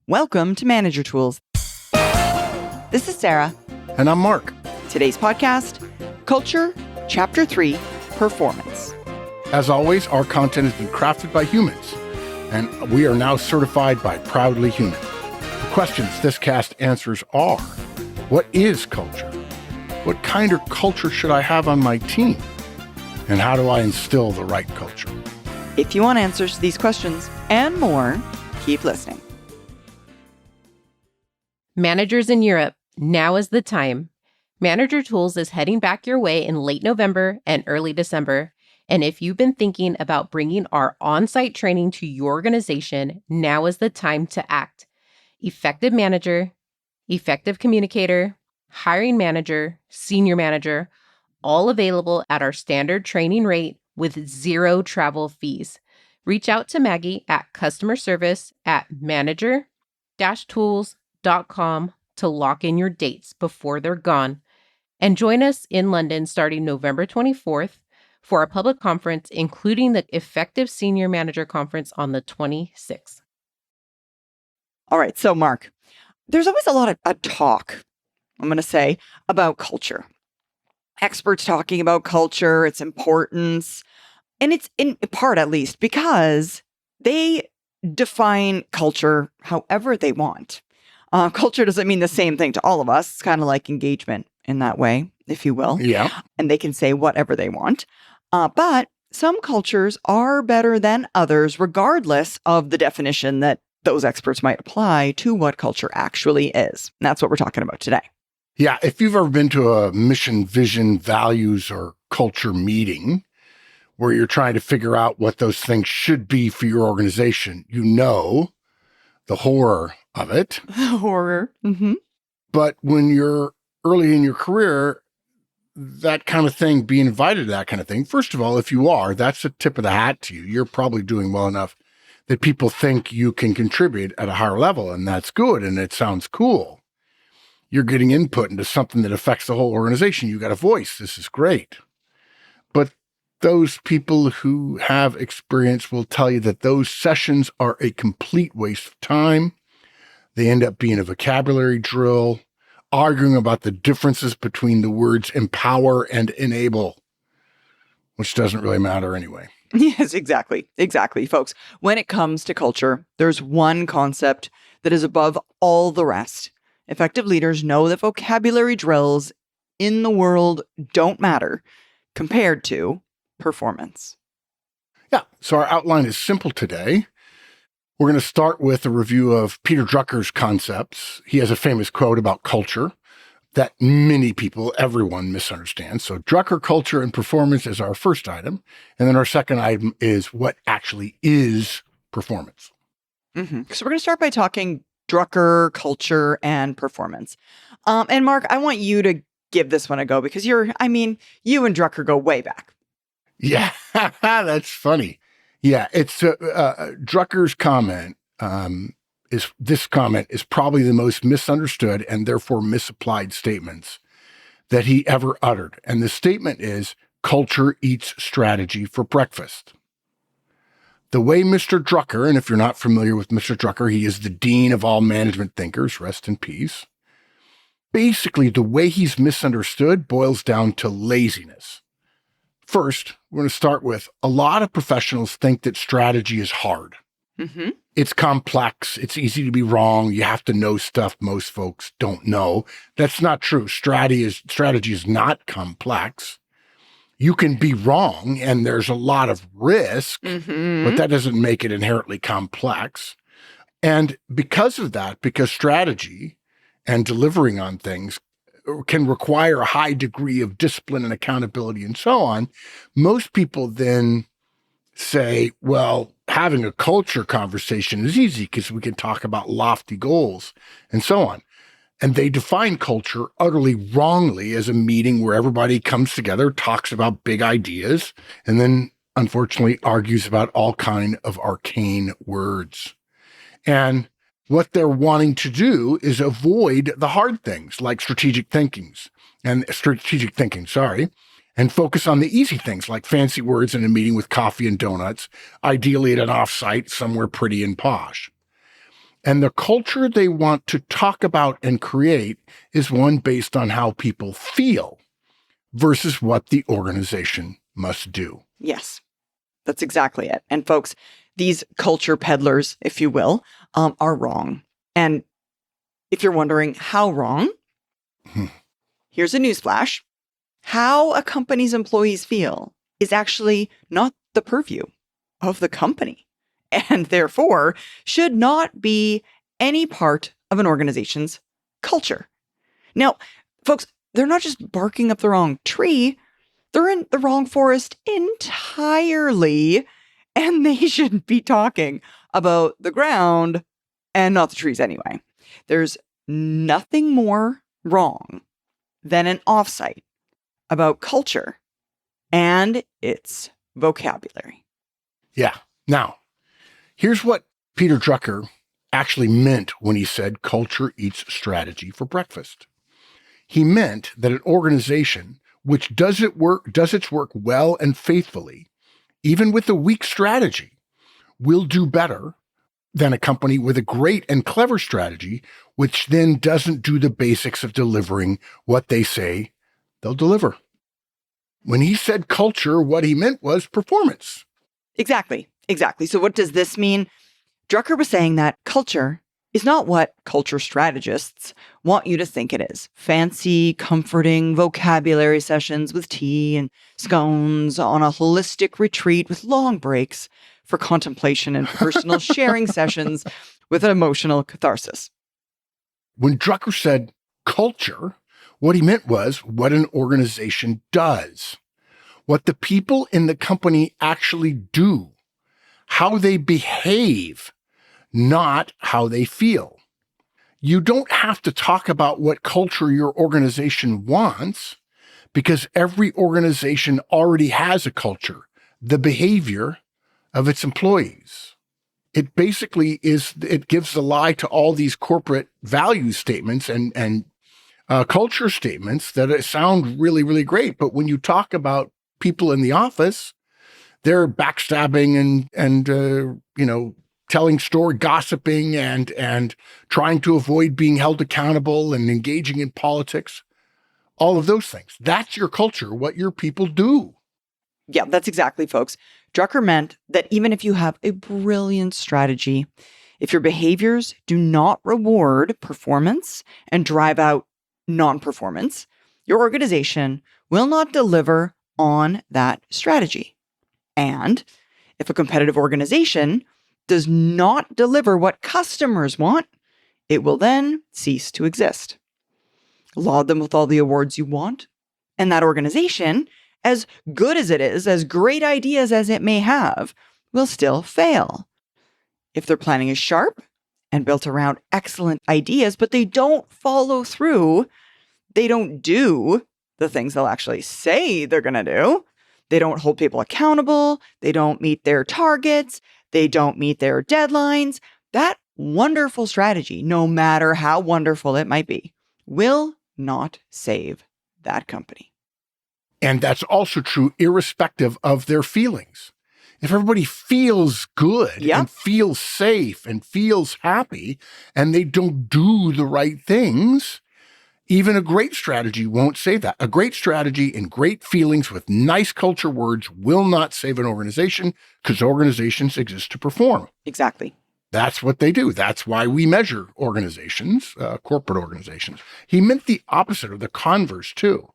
Welcome to Manager Tools. This is Sarah. And I'm Mark. Today's podcast, Culture, Chapter 3, Performance. As always, our content has been crafted by humans, and we are now certified by Proudly Human. The questions this cast answers are, what is culture? What kind of culture should I have on my team? And how do I instill the right culture? If you want answers to these questions and more, keep listening. Managers in Europe, now is the time. Manager Tools is heading back your way in late November and early December. And if you've been thinking about bringing our on-site training to your organization, now is the time to act. Effective manager, effective communicator, hiring manager, senior manager, all available at our standard training rate with zero travel fees. Reach out to Maggie at customer service at manager-tools.com to lock in your dates before they're gone. And join us in London starting November 24th for a public conference, including the Effective Senior Manager Conference on the 26th. All right, so Mark, there's always a lot of talk, I'm going to say, about culture. Experts talking about culture, its importance, and it's in part at least because they define culture however they want. Culture doesn't mean the same thing to all of us. It's kind of like engagement in that way, if you will. Yeah. And they can say whatever they want. But some cultures are better than others, regardless of the definition that those experts might apply to what culture actually is. And that's what we're talking about today. Yeah. If you've ever been to a mission, vision, values, or culture meeting where you're trying to figure out what those things should be for your organization, you know the horror of it. Horror. Mm-hmm. But when you're early in your career, that kind of thing, being invited to that kind of thing, first of all, if you are, that's a tip of the hat to you. You're probably doing well enough that people think you can contribute at a higher level, and that's good, and it sounds cool. You're getting input into something that affects the whole organization. You got a voice. This is great. But those people who have experience will tell you that those sessions are a complete waste of time. They end up being a vocabulary drill, arguing about the differences between the words empower and enable, which doesn't really matter anyway. Yes, exactly. Exactly, folks. When it comes to culture, there's one concept that is above all the rest. Effective leaders know that vocabulary drills in the world don't matter compared to performance. Yeah, so our outline is simple today. We're going to start with a review of Peter Drucker's concepts. He has a famous quote about culture that many people, everyone misunderstands. So Drucker, culture, and performance is our first item. And then our second item is what actually is performance. Mm-hmm. So we're going to start by talking Drucker, culture, and performance. And Mark, I want you to give this one a go because you and Drucker go way back. Yeah, that's funny. Yeah, it's Drucker's comment is probably the most misunderstood and therefore misapplied statements that he ever uttered. And the statement is, culture eats strategy for breakfast. The way Mr. Drucker, and if you're not familiar with Mr. Drucker, he is the dean of all management thinkers, rest in peace. Basically, the way he's misunderstood boils down to laziness. First, we're going to start with a lot of professionals think that strategy is hard. Mm-hmm. It's complex. It's easy to be wrong. You have to know stuff most folks don't know. That's not true. Strategy is not complex. You can be wrong, and there's a lot of risk, but that doesn't make it inherently complex. And because of that, because strategy and delivering on things can require a high degree of discipline and accountability and so on, most people then say, well, having a culture conversation is easy because we can talk about lofty goals and so on. And they define culture utterly wrongly as a meeting where everybody comes together, talks about big ideas, and then unfortunately argues about all kind of arcane words. And what they're wanting to do is avoid the hard things like strategic thinking, and focus on the easy things like fancy words in a meeting with coffee and donuts, ideally at an offsite somewhere pretty and posh. And the culture they want to talk about and create is one based on how people feel versus what the organization must do. Yes, that's exactly it. And folks, these culture peddlers, if you will, are wrong. And if you're wondering how wrong, here's a newsflash. How a company's employees feel is actually not the purview of the company, and therefore should not be any part of an organization's culture. Now, folks, they're not just barking up the wrong tree, they're in the wrong forest entirely, and they shouldn't be talking about the ground and not the trees anyway. There's nothing more wrong than an offsite about culture and its vocabulary. Yeah. Now, here's what Peter Drucker actually meant when he said culture eats strategy for breakfast. He meant that an organization which does its work well and faithfully, even with a weak strategy, will do better than a company with a great and clever strategy, which then doesn't do the basics of delivering what they say they'll deliver. When he said culture, what he meant was performance. Exactly. So what does this mean? Drucker was saying that culture is not what culture strategists want you to think it is. Fancy, comforting vocabulary sessions with tea and scones on a holistic retreat with long breaks for contemplation and personal sharing sessions with an emotional catharsis. When Drucker said culture, what he meant was what an organization does, what the people in the company actually do, how they behave, not how they feel. You don't have to talk about what culture your organization wants because every organization already has a culture, the behavior of its employees. It basically it gives the lie to all these corporate value statements and culture statements that sound really, really great. But when you talk about people in the office, they're backstabbing and telling story, gossiping and trying to avoid being held accountable and engaging in politics. All of those things. That's your culture, what your people do. Yeah, that's exactly, folks. Drucker meant that even if you have a brilliant strategy, if your behaviors do not reward performance and drive out non-performance, your organization will not deliver on that strategy. And if a competitive organization does not deliver what customers want, it will then cease to exist. Laud them with all the awards you want, and that organization, as good as it is, as great ideas as it may have, will still fail. If their planning is sharp and built around excellent ideas, but they don't follow through, they don't do the things they'll actually say they're going to do, they don't hold people accountable, they don't meet their targets, they don't meet their deadlines, that wonderful strategy, no matter how wonderful it might be, will not save that company. And that's also true irrespective of their feelings. If everybody feels good and feels safe and feels happy and they don't do the right things, even a great strategy won't save that. A great strategy and great feelings with nice culture words will not save an organization because organizations exist to perform. Exactly. That's what they do. That's why we measure organizations, corporate organizations. He meant the opposite or the converse too.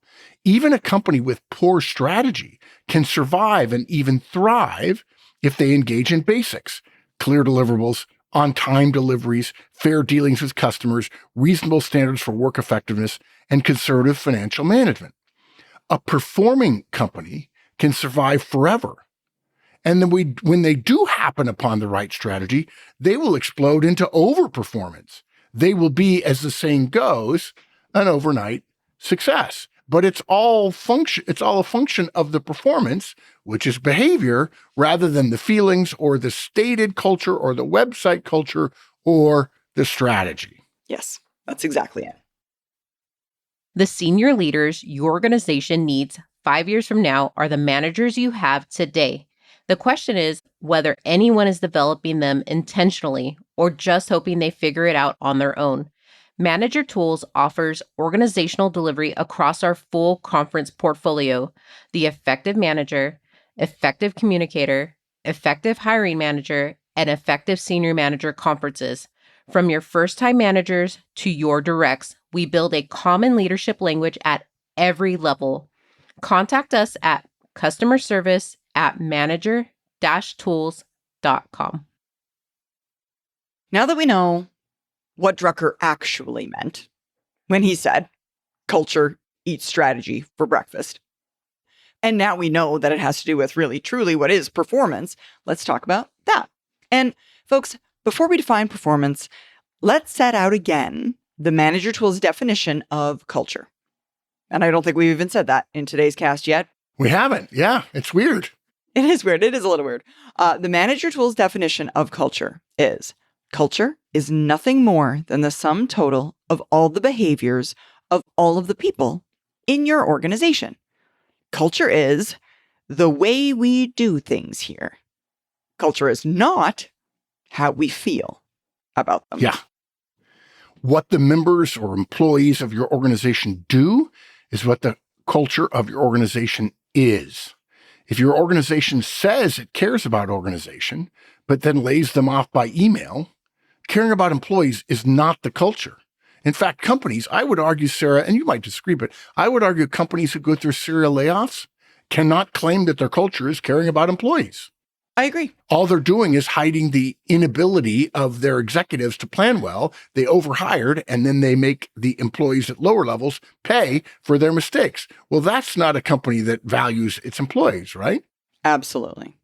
Even a company with poor strategy can survive and even thrive if they engage in basics, clear deliverables, on-time deliveries, fair dealings with customers, reasonable standards for work effectiveness, and conservative financial management. A performing company can survive forever. And then when they do happen upon the right strategy, they will explode into overperformance. They will be, as the saying goes, an overnight success. But it's all a function of the performance, which is behavior, rather than the feelings or the stated culture or the website culture or the strategy. Yes, that's exactly it. The senior leaders your organization needs 5 years from now are the managers you have today. The question is whether anyone is developing them intentionally or just hoping they figure it out on their own. Manager Tools offers organizational delivery across our full conference portfolio: the Effective Manager, Effective Communicator, Effective Hiring Manager, and Effective Senior Manager conferences. From your first-time managers to your directs, we build a common leadership language at every level. Contact us at customerservice@manager-tools.com. Now that we know what Drucker actually meant when he said, culture eats strategy for breakfast, and now we know that it has to do with really, truly what is performance, let's talk about that. And folks, before we define performance, let's set out again the Manager Tools definition of culture. And I don't think we've even said that in today's cast yet. We haven't. Yeah, it's weird. It is weird. It is a little weird. The Manager Tools definition of culture is: culture is nothing more than the sum total of all the behaviors of all of the people in your organization. Culture is the way we do things here. Culture is not how we feel about them. Yeah. What the members or employees of your organization do is what the culture of your organization is. If your organization says it cares about organization, but then lays them off by email, caring about employees is not the culture. In fact, companies, I would argue, Sarah, and you might disagree, but I would argue companies who go through serial layoffs cannot claim that their culture is caring about employees. I agree. All they're doing is hiding the inability of their executives to plan well. They overhired, and then they make the employees at lower levels pay for their mistakes. Well, that's not a company that values its employees, right? Absolutely.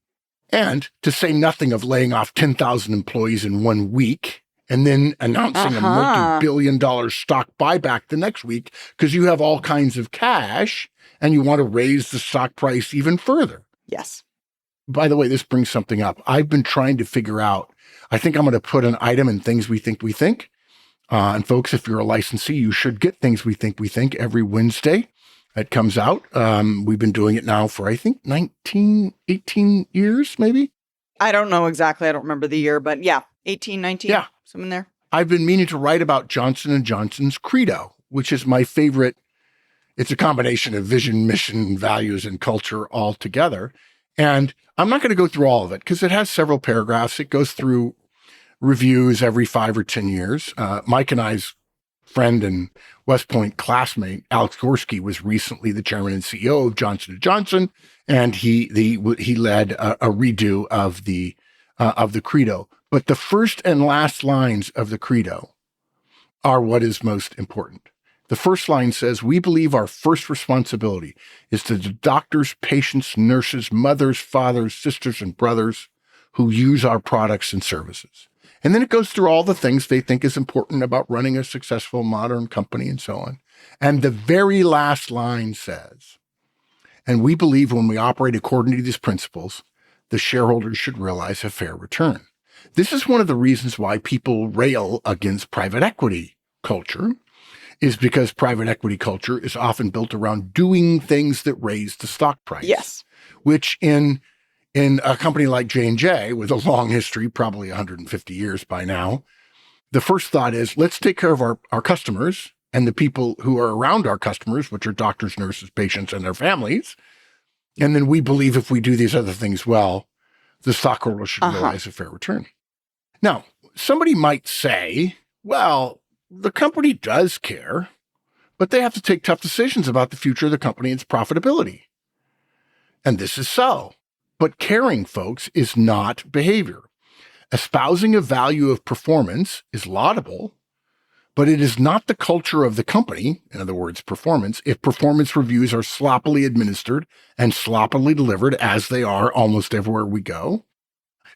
And to say nothing of laying off 10,000 employees in 1 week and then announcing a multi-billion-dollar stock buyback the next week because you have all kinds of cash and you want to raise the stock price even further. Yes. By the way, this brings something up. I've been trying to figure out, I think I'm going to put an item in Things We Think We Think. And folks, if you're a licensee, you should get Things We Think every Wednesday. It comes out. We've been doing it now for, I think, 18 years, maybe. I don't know exactly. I don't remember the year, but yeah, 18, 19, yeah, something there. I've been meaning to write about Johnson & Johnson's Credo, which is my favorite. It's a combination of vision, mission, values, and culture all together. And I'm not going to go through all of it because it has several paragraphs. It goes through reviews every 5 or 10 years. Mike and I's friend and West Point classmate, Alex Gorski, was recently the chairman and CEO of Johnson & Johnson, and he led a redo of the Credo. But the first and last lines of the Credo are what is most important. The first line says, "We believe our first responsibility is to the doctors, patients, nurses, mothers, fathers, sisters, and brothers who use our products and services." And then it goes through all the things they think is important about running a successful modern company and so on. And the very last line says, "And we believe when we operate according to these principles, the shareholders should realize a fair return." This is one of the reasons why people rail against private equity culture, is because private equity culture is often built around doing things that raise the stock price. Yes. Which in a company like J&J, with a long history, probably 150 years by now, the first thought is, let's take care of our customers and the people who are around our customers, which are doctors, nurses, patients, and their families. And then we believe if we do these other things well, the stockholder should realize a fair return. Now, somebody might say, well, the company does care, but they have to take tough decisions about the future of the company and its profitability. And this is so. But caring, folks, is not behavior. Espousing a value of performance is laudable, but it is not the culture of the company, in other words, performance, if performance reviews are sloppily administered and sloppily delivered, as they are almost everywhere we go.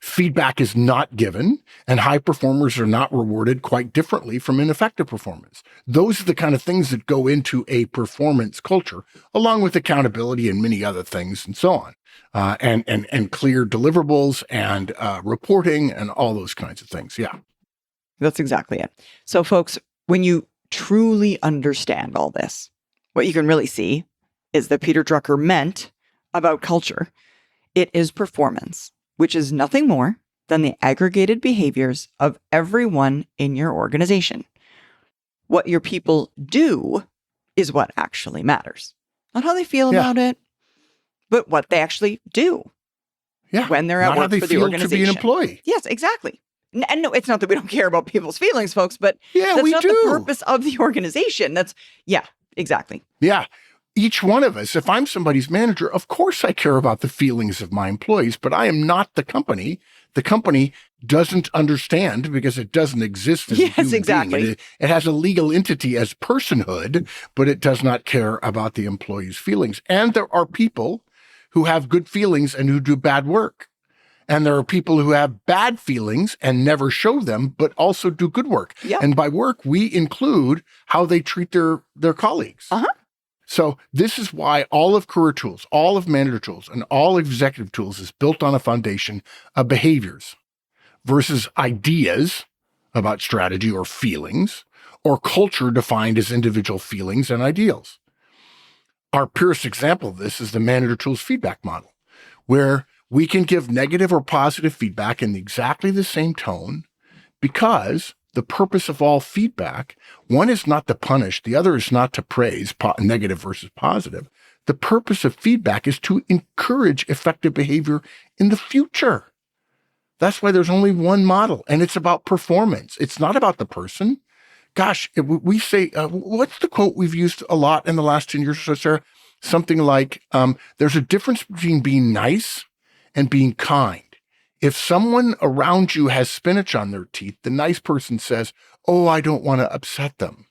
Feedback is not given, and high performers are not rewarded quite differently from ineffective performance. Those are the kind of things that go into a performance culture, along with accountability and many other things and so on, and clear deliverables and reporting and all those kinds of things. Yeah. That's exactly it. So, folks, when you truly understand all this, what you can really see is that Peter Drucker meant about culture It is performance, which is nothing more than the aggregated behaviors of everyone in your organization. What your people do is what actually matters. Not how they feel about it, but what they actually do when they're at not how work they for the feel organization. to be an employee. Yes, exactly. And no, it's not that we don't care about people's feelings, folks, but that's we not do. the purpose of the organization. Exactly. Yeah. Each one of us, if I'm somebody's manager, of course I care about the feelings of my employees, but I am not the company. The company doesn't understand because it doesn't exist as a human being. It has a legal entity as personhood, but it does not care about the employee's feelings. And there are people who have good feelings and who do bad work. And there are people who have bad feelings and never show them, but also do good work. Yep. And by work, we include how they treat their colleagues. So this is why all of career tools, all of manager tools, and all executive tools is built on a foundation of behaviors versus ideas about strategy or feelings, or culture defined as individual feelings and ideals. Our purest example of this is the manager tools feedback model, where we can give negative or positive feedback in exactly the same tone because the purpose of all feedback, one is not to punish, the other is not to praise, negative versus positive. The purpose of feedback is to encourage effective behavior in the future. That's why there's only one model, and it's about performance. It's not about the person. Gosh, we say, what's the quote we've used a lot in the last 10 years or so, Sarah? Something like, there's a difference between being nice and being kind. If someone around you has spinach on their teeth, the nice person says, "Oh, I don't want to upset them."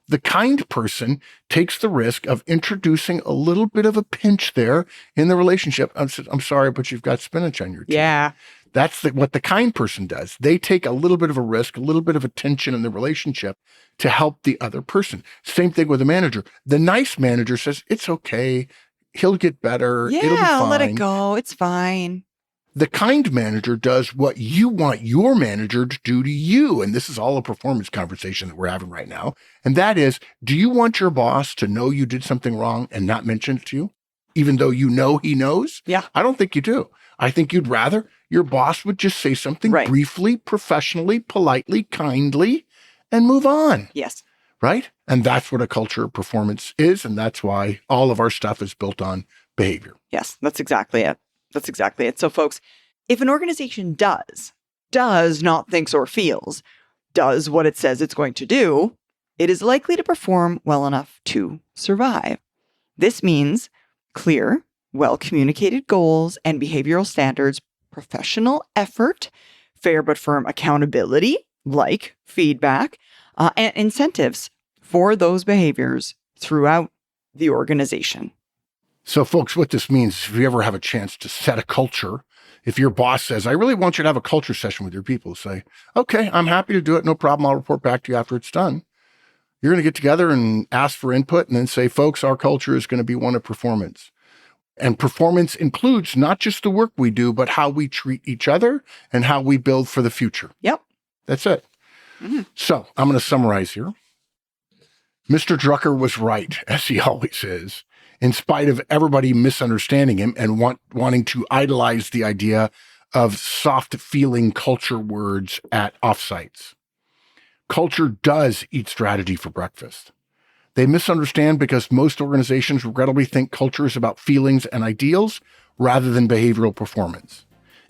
The kind person takes the risk of introducing a little bit of a pinch there in the relationship. I'm sorry, but you've got spinach on your teeth. Yeah. That's what the kind person does. They take a little bit of a risk, a little bit of a tension in the relationship to help the other person. Same thing with a manager. The nice manager says, "It's okay. He'll get better. It'll be fine. Let it go. It's fine." The kind manager does what you want your manager to do to you. And this is all a performance conversation that we're having right now. And that is, do you want your boss to know you did something wrong and not mention it to you, even though you know he knows? Yeah. I don't think you do. I think you'd rather your boss would just say something briefly, professionally, politely, kindly, and move on. Yes. Right? And that's what a culture of performance is. And that's why all of our stuff is built on behavior. Yes, that's exactly it. That's exactly it. So folks, if an organization does, not thinks or feels, does what it says it's going to do, it is likely to perform well enough to survive. This means clear, well-communicated goals and behavioral standards, professional effort, fair but firm accountability, like feedback, and incentives for those behaviors throughout the organization. So folks, what this means, if you ever have a chance to set a culture, if your boss says, "I really want you to have a culture session with your people," say, "Okay, I'm happy to do it. No problem. I'll report back to you after it's done." You're going to get together and ask for input and then say, "Folks, our culture is going to be one of performance." And performance includes not just the work we do, but how we treat each other and how we build for the future. Yep. That's it. So I'm going to summarize here. Mr. Drucker was right, as he always is, in spite of everybody misunderstanding him and wanting to idolize the idea of soft feeling culture words at offsites. Culture does eat strategy for breakfast. They misunderstand because most organizations regrettably think culture is about feelings and ideals rather than behavioral performance.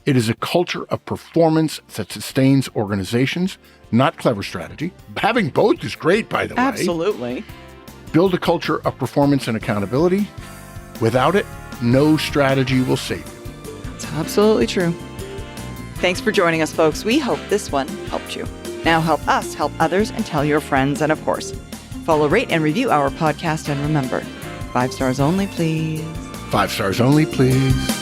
It is a culture of performance that sustains organizations, not clever strategy. Having both is great, by the way. Absolutely. Build a culture of performance and accountability. Without it, no strategy will save you. That's absolutely true. Thanks for joining us, folks. We hope this one helped you. Now help us help others and tell your friends. And of course, follow, rate, and review our podcast. And remember, 5 stars only, please. 5 stars only, please.